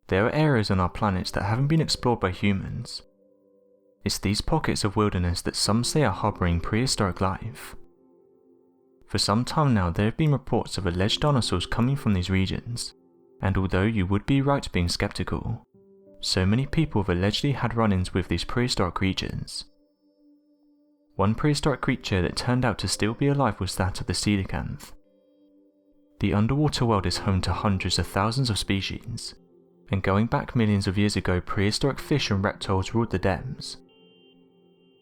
There are areas on our planet that haven't been explored by humans. It's these pockets of wilderness that some say are harbouring prehistoric life. For some time now there have been reports of alleged dinosaurs coming from these regions, and although you would be right being skeptical, so many people have allegedly had run-ins with these prehistoric creatures. One prehistoric creature that turned out to still be alive was that of the coelacanth. The underwater world is home to hundreds of thousands of species, and going back millions of years ago prehistoric fish and reptiles ruled the depths.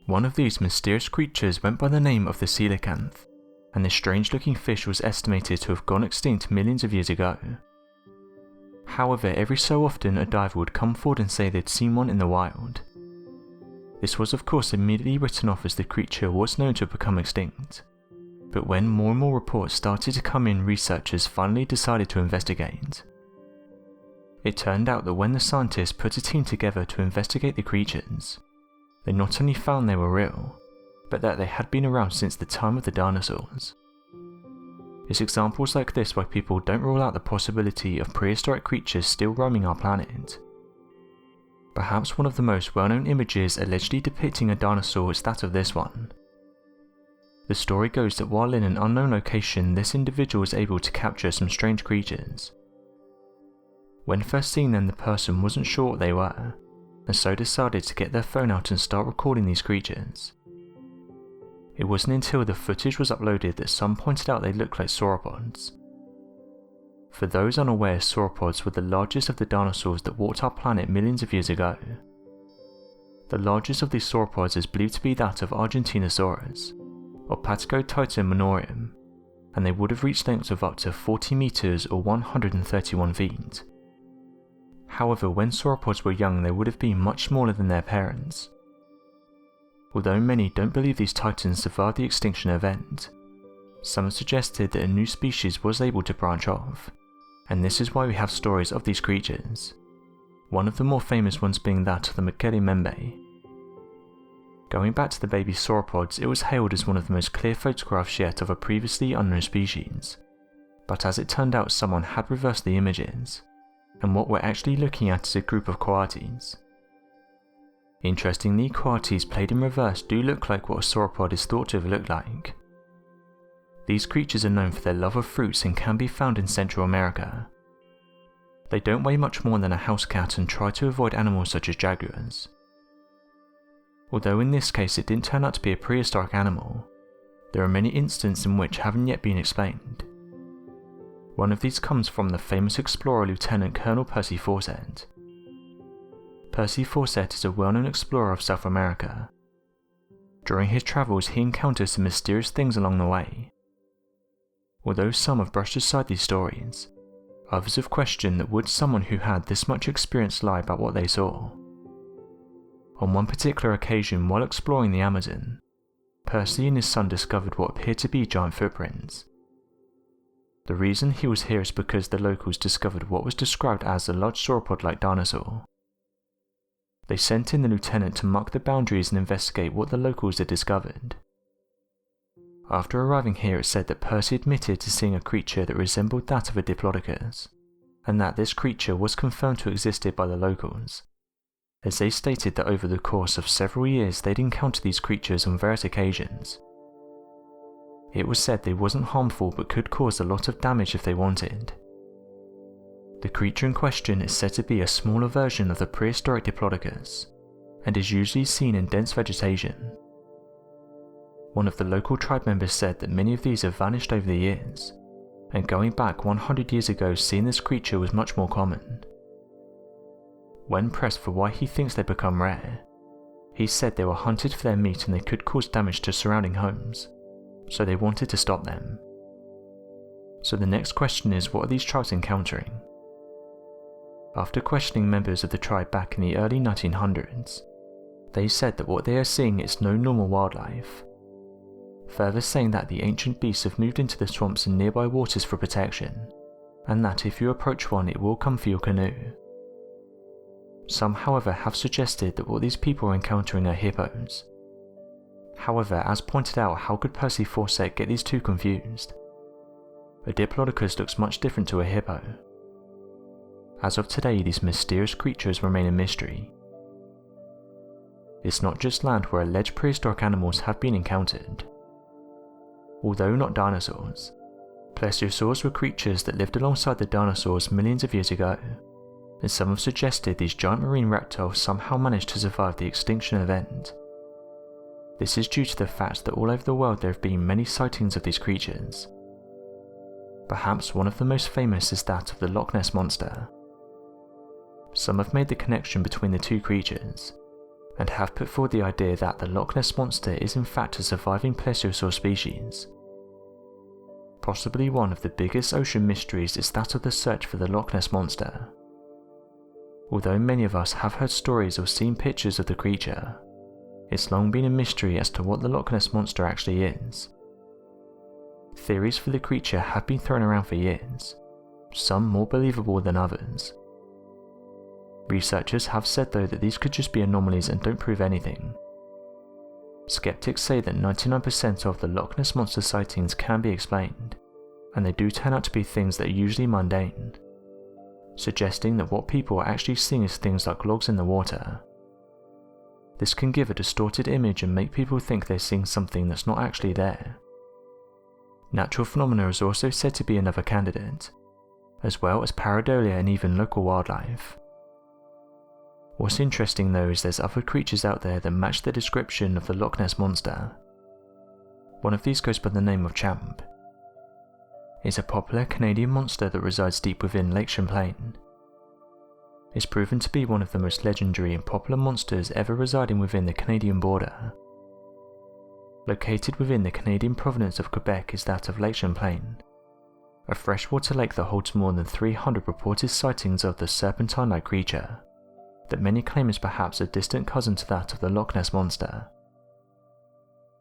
One of these mysterious creatures went by the name of the coelacanth, and this strange looking fish was estimated to have gone extinct millions of years ago. However, every so often a diver would come forward and say they'd seen one in the wild. This was of course immediately written off as the creature was known to have become extinct, but when more and more reports started to come in, researchers finally decided to investigate. It turned out that when the scientists put a team together to investigate the creatures, they not only found they were real, but that they had been around since the time of the dinosaurs. It's examples like this why people don't rule out the possibility of prehistoric creatures still roaming our planet. Perhaps one of the most well-known images allegedly depicting a dinosaur is that of this one. The story goes that while in an unknown location, this individual was able to capture some strange creatures. When first seeing them, the person wasn't sure what they were, and so decided to get their phone out and start recording these creatures. It wasn't until the footage was uploaded that some pointed out they looked like sauropods. For those unaware, sauropods were the largest of the dinosaurs that walked our planet millions of years ago. The largest of these sauropods is believed to be that of Argentinosaurus, or Patagotitan minorium, and they would have reached lengths of up to 40 meters or 131 feet. However, when sauropods were young they would have been much smaller than their parents. Although many don't believe these titans survived the extinction event, some have suggested that a new species was able to branch off, and this is why we have stories of these creatures, one of the more famous ones being that of the Mekele Membe. Going back to the baby sauropods, it was hailed as one of the most clear photographs yet of a previously unknown species, but as it turned out someone had reversed the images, and what we're actually looking at is a group of coatis. Interestingly, coatis played in reverse do look like what a sauropod is thought to have looked like. These creatures are known for their love of fruits and can be found in Central America. They don't weigh much more than a house cat and try to avoid animals such as jaguars. Although in this case it didn't turn out to be a prehistoric animal, there are many instances in which haven't yet been explained. One of these comes from the famous explorer Lieutenant Colonel Percy Fawcett. Percy Fawcett is a well-known explorer of South America. During his travels he encounters some mysterious things along the way. Although some have brushed aside these stories, others have questioned that would someone who had this much experience lie about what they saw. On one particular occasion while exploring the Amazon, Percy and his son discovered what appeared to be giant footprints. The reason he was here is because the locals discovered what was described as a large sauropod-like dinosaur. They sent in the lieutenant to mark the boundaries and investigate what the locals had discovered. After arriving here, it said that Percy admitted to seeing a creature that resembled that of a diplodocus, and that this creature was confirmed to have existed by the locals, as they stated that over the course of several years they'd encountered these creatures on various occasions. It was said they wasn't harmful but could cause a lot of damage if they wanted. The creature in question is said to be a smaller version of the prehistoric diplodocus, and is usually seen in dense vegetation. One of the local tribe members said that many of these have vanished over the years, and going back 100 years ago seeing this creature was much more common. When pressed for why he thinks they become rare, he said they were hunted for their meat and they could cause damage to surrounding homes, so they wanted to stop them. So the next question is, what are these tribes encountering? After questioning members of the tribe back in the early 1900s, they said that what they are seeing is no normal wildlife, further saying that the ancient beasts have moved into the swamps and nearby waters for protection, and that if you approach one it will come for your canoe. Some however have suggested that what these people are encountering are hippos. However, as pointed out, how could Percy Fawcett get these two confused? a diplodocus looks much different to a hippo. As of today, these mysterious creatures remain a mystery. It's not just land where alleged prehistoric animals have been encountered. Although not dinosaurs, plesiosaurs were creatures that lived alongside the dinosaurs millions of years ago, and some have suggested these giant marine reptiles somehow managed to survive the extinction event. This is due to the fact that all over the world there have been many sightings of these creatures. Perhaps one of the most famous is that of the Loch Ness monster. Some have made the connection between the two creatures, and have put forward the idea that the Loch Ness monster is in fact a surviving plesiosaur species. Possibly one of the biggest ocean mysteries is that of the search for the Loch Ness monster. Although many of us have heard stories or seen pictures of the creature, it's long been a mystery as to what the Loch Ness monster actually is. Theories for the creature have been thrown around for years, some more believable than others. Researchers have said though that these could just be anomalies and don't prove anything. Skeptics say that 99% of the Loch Ness monster sightings can be explained, and they do turn out to be things that are usually mundane, suggesting that what people are actually seeing is things like logs in the water. This can give a distorted image and make people think they're seeing something that's not actually there. Natural phenomena is also said to be another candidate, as well as pareidolia and even local wildlife. What's interesting though is there's other creatures out there that match the description of the Loch Ness monster. One of these goes by the name of Champ. It's a popular Canadian monster that resides deep within Lake Champlain. It's proven to be one of the most legendary and popular monsters ever residing within the Canadian border. Located within the Canadian province of Quebec is that of Lake Champlain, a freshwater lake that holds more than 300 reported sightings of the serpentine-like creature, that many claim is perhaps a distant cousin to that of the Loch Ness monster.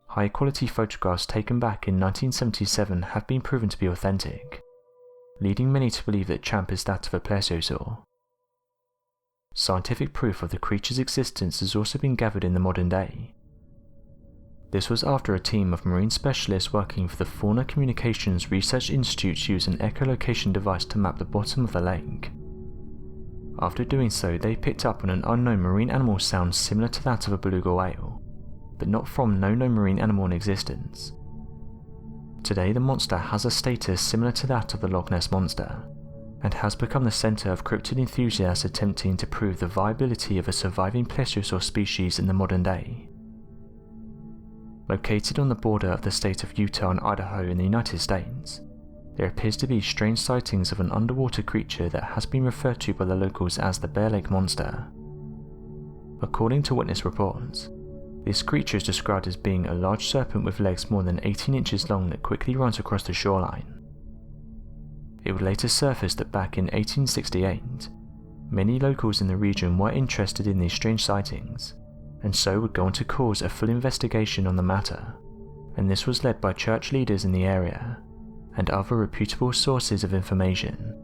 High-quality photographs taken back in 1977 have been proven to be authentic, leading many to believe that Champ is that of a plesiosaur. Scientific proof of the creature's existence has also been gathered in the modern day. This was after a team of marine specialists working for the Fauna Communications Research Institute used an echolocation device to map the bottom of the lake. After doing so, they picked up on an unknown marine animal sound similar to that of a beluga whale, but not from no known marine animal in existence. Today the monster has a status similar to that of the Loch Ness monster, and has become the centre of cryptid enthusiasts attempting to prove the viability of a surviving plesiosaur species in the modern day. Located on the border of the state of Utah and Idaho in the United States, there appears to be strange sightings of an underwater creature that has been referred to by the locals as the Bear Lake Monster. According to witness reports, this creature is described as being a large serpent with legs more than 18 inches long that quickly runs across the shoreline. It would later surface that back in 1868, many locals in the region were interested in these strange sightings, and so would go on to cause a full investigation on the matter, and this was led by church leaders in the area and other reputable sources of information.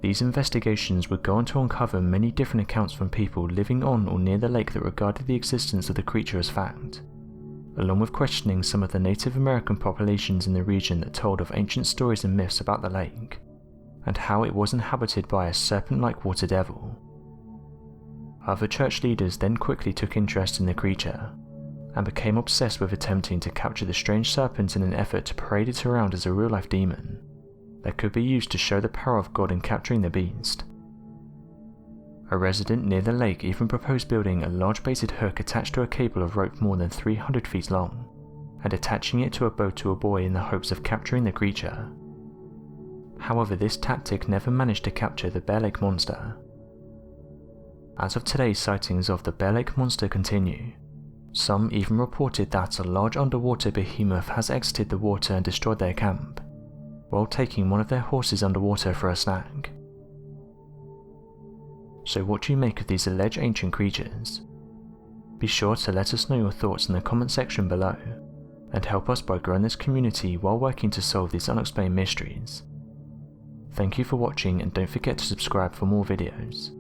These investigations would go on to uncover many different accounts from people living on or near the lake that regarded the existence of the creature as fact, along with questioning some of the Native American populations in the region that told of ancient stories and myths about the lake, and how it was inhabited by a serpent-like water devil. Other church leaders then quickly took interest in the creature, and became obsessed with attempting to capture the strange serpent in an effort to parade it around as a real-life demon that could be used to show the power of God in capturing the beast. A resident near the lake even proposed building a large baited hook attached to a cable of rope more than 300 feet long, and attaching it to a boat to a buoy in the hopes of capturing the creature. However, this tactic never managed to capture the Bear Lake Monster. As of today, sightings of the Bear Lake Monster continue. Some even reported that a large underwater behemoth has exited the water and destroyed their camp, while taking one of their horses underwater for a snack. So what do you make of these alleged ancient creatures? Be sure to let us know your thoughts in the comment section below, and help us by growing this community while working to solve these unexplained mysteries. Thank you for watching, and don't forget to subscribe for more videos.